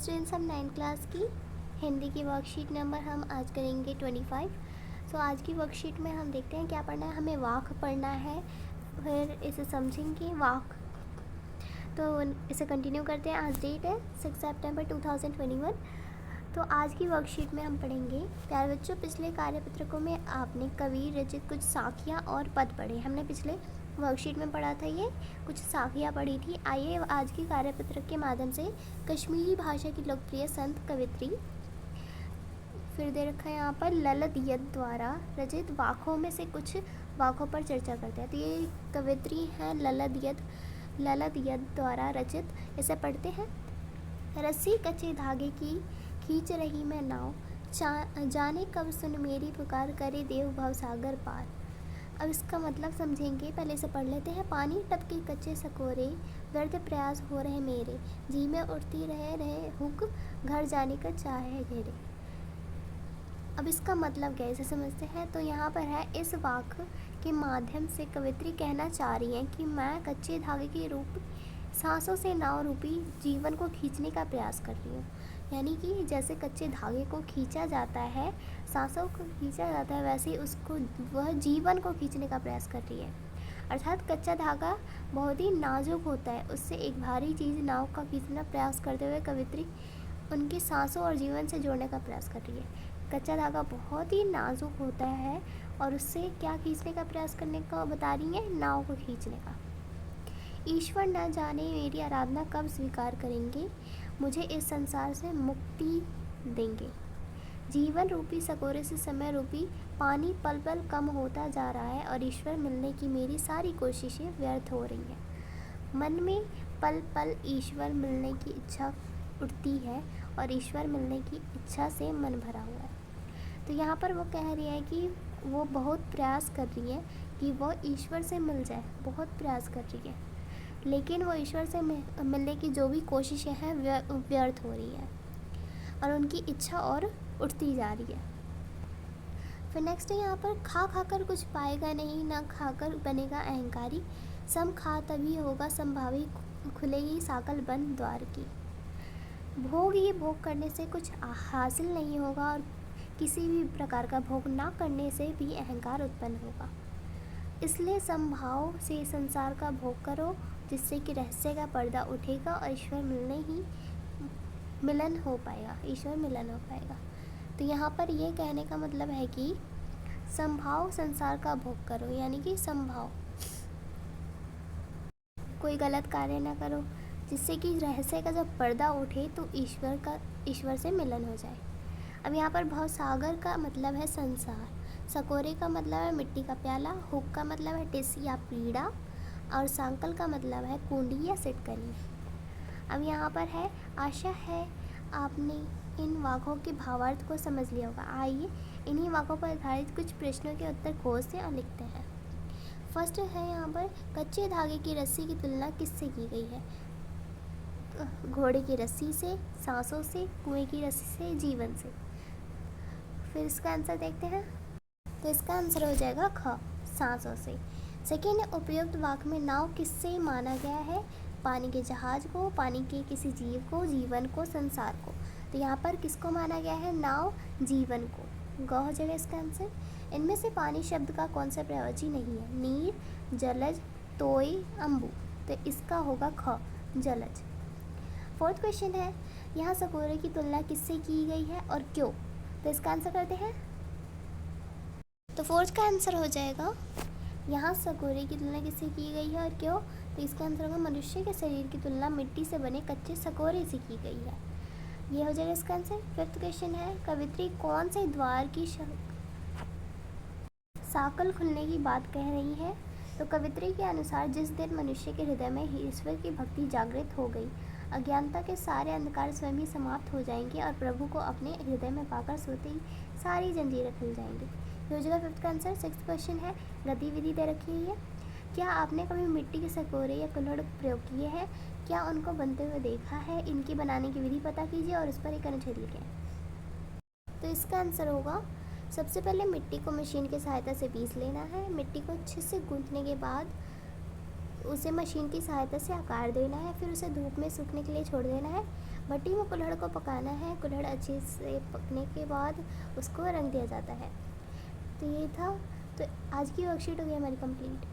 Students, हम 9th class की हिंदी की वर्कशीट नंबर हम आज करेंगे 25। सो आज की वर्कशीट में हम देखते हैं क्या पढ़ना है। हमें वाक पढ़ना है, फिर इसे समझेंगे वाक। तो इसे कंटिन्यू करते हैं। आज डेट है 6 सितंबर 2021। तो आज की वर्कशीट में हम पढ़ेंगे। प्यारे बच्चों, पिछले कार्यपत्रकों में आपने कवि रचित कुछ साखियाँ और पद पढ़े। हमने पिछले वर्कशीट में पढ़ा था, ये कुछ साखियाँ पढ़ी थी। आइए आज की कार्यपत्रक के माध्यम से कश्मीरी भाषा की लोकप्रिय संत कवित्री, फिर दे रखा है यहाँ पर ललित यद द्वारा रचित वाकों में से कुछ वाकों पर चर्चा करते हैं। तो ये कवित्री हैं ललित यद द्वारा रचित। इसे पढ़ते हैं। रस्सी कच्चे धागे की खींच रही मैं नाव, जाने कब सुन मेरी पुकार, करे देव भव सागर पार। अब इसका मतलब समझेंगे, पहले इसे पढ़ लेते हैं। पानी टपके कच्चे सकोरे, व्यर्थ प्रयास हो रहे मेरे, जी में उठती रहे हुक, घर जाने का चाहे घेरे। अब इसका मतलब कैसे समझते हैं। तो यहाँ पर है, इस वाक्य के माध्यम से कवित्री कहना चाह रही हैं कि मैं कच्चे धागे के रूप सांसों से नाव रूपी जीवन को खींचने का प्रयास कर रही हूँ। यानी कि जैसे कच्चे धागे को खींचा जाता है, सांसों को खींचा जाता है, वैसे ही उसको वह जीवन को खींचने का प्रयास कर रही है। अर्थात कच्चा धागा बहुत ही नाजुक होता है, उससे एक भारी चीज़ नाव का खींचना प्रयास करते हुए कवित्री उनकी सांसों और जीवन से जोड़ने का प्रयास कर रही है। कच्चा धागा बहुत ही नाजुक होता है और उससे क्या खींचने का प्रयास करने का बता रही है, नाव को खींचने का। ईश्वर न जाने मेरी आराधना कब स्वीकार करेंगे, मुझे इस संसार से मुक्ति देंगे। जीवन रूपी सकोरे से समय रूपी पानी पल पल कम होता जा रहा है और ईश्वर मिलने की मेरी सारी कोशिशें व्यर्थ हो रही हैं। मन में पल पल ईश्वर मिलने की इच्छा उठती है और ईश्वर मिलने की इच्छा से मन भरा हुआ है। तो यहाँ पर वो कह रही है कि वो बहुत प्रयास कर रही है कि वो ईश्वर से मिल जाए, बहुत प्रयास कर रही है, लेकिन वो ईश्वर से मिलने की जो भी कोशिशें हैं व्यर्थ हो रही है और उनकी इच्छा और उठती जा रही है। फिर नेक्स्ट है यहाँ पर, खा खाकर कुछ पाएगा नहीं, ना खाकर बनेगा अहंकारी, सम खा तभी होगा संभावी, खुलेगी साकल बंद द्वार की। भोग ही भोग करने से कुछ हासिल नहीं होगा और किसी भी प्रकार का भोग ना करने से भी अहंकार उत्पन्न होगा। इसलिए संभाव से संसार का भोग करो, जिससे कि रहस्य का पर्दा उठेगा और ईश्वर मिलन हो पाएगा। तो यहाँ पर ये कहने का मतलब है कि संभाव संसार का भोग करो, यानी कि संभाव कोई गलत कार्य ना करो, जिससे कि रहस्य का जब पर्दा उठे तो ईश्वर से मिलन हो जाए। अब यहाँ पर भवसागर का मतलब है संसार, सकोरे का मतलब है मिट्टी का प्याला, हुक का मतलब है टिस या पीड़ा, और सांकल का मतलब है कुंडी या सिटकनी। अब यहाँ पर है, आशा है आपने इन वाक्यों के भावार्थ को समझ लिया होगा। आइए इन्हीं वाक्यों पर आधारित कुछ प्रश्नों के उत्तर खोजते और लिखते हैं। फर्स्ट है यहाँ पर, कच्चे धागे की रस्सी की तुलना किससे की गई है। घोड़े की रस्सी से, सांसों से, कुएं की रस्सी से, जीवन से। फिर इसका आंसर देखते हैं। तो इसका आंसर हो जाएगा ख, सांसों से। सेकेंड है, उपयुक्त वाक्य में नाव किससे माना गया है। पानी के जहाज को, पानी के किसी जीव को, जीवन को, संसार को। तो यहाँ पर किसको माना गया है, नाव, जीवन को। ग हो जाएगा इसका आंसर। इनमें से पानी शब्द का कौन सा प्रयोजी नहीं है, नीर, जलज, तोय, अम्बु। तो इसका होगा ख, जलज। फोर्थ क्वेश्चन है, यहाँ सकोरे की तुलना किससे की गई है और क्यों। तो इसका आंसर करते हैं। तो फोर्थ का आंसर हो जाएगा, यहाँ सकोरे की तुलना किससे की गई है और क्यों। तो इसका आंसर होगा, मनुष्य के शरीर की तुलना मिट्टी से बने कच्चे सकोरे से की गई है। ये हो जाएगा इसका आंसर। फिफ्थ क्वेश्चन है, कवित्री कौन से द्वार की साकल खुलने की बात कह रही है। तो कवित्री के अनुसार जिस दिन मनुष्य के हृदय में ही ईश्वर की भक्ति जागृत हो गई, अज्ञानता के सारे अंधकार स्वयं ही समाप्त हो जाएंगे और प्रभु को अपने हृदय में पाकर सोते ही सारी जंजीरें खुल जाएंगी। हो जाएगा फिफ्थ का आंसर। सिक्स्थ क्वेश्चन है, गतिविधि दे रखी है। क्या आपने कभी मिट्टी के सकोरे या कुल्हड़ प्रयोग किए हैं, क्या उनको बनते हुए देखा है, इनकी बनाने की विधि पता कीजिए और उस पर एक अनुच्छेद लिखें। तो इसका आंसर होगा, सबसे पहले मिट्टी को मशीन की सहायता से पीस लेना है। मिट्टी को अच्छे से गूंथने के बाद उसे मशीन की सहायता से आकार देना है, फिर उसे धूप में सूखने के लिए छोड़ देना है। भट्टी में कुल्हड़ को पकाना है। कुल्हड़ अच्छे से पकने के बाद उसको रंग दिया जाता है। तो ये था। तो आज की वर्कशीट हो गई हमारी कंप्लीट।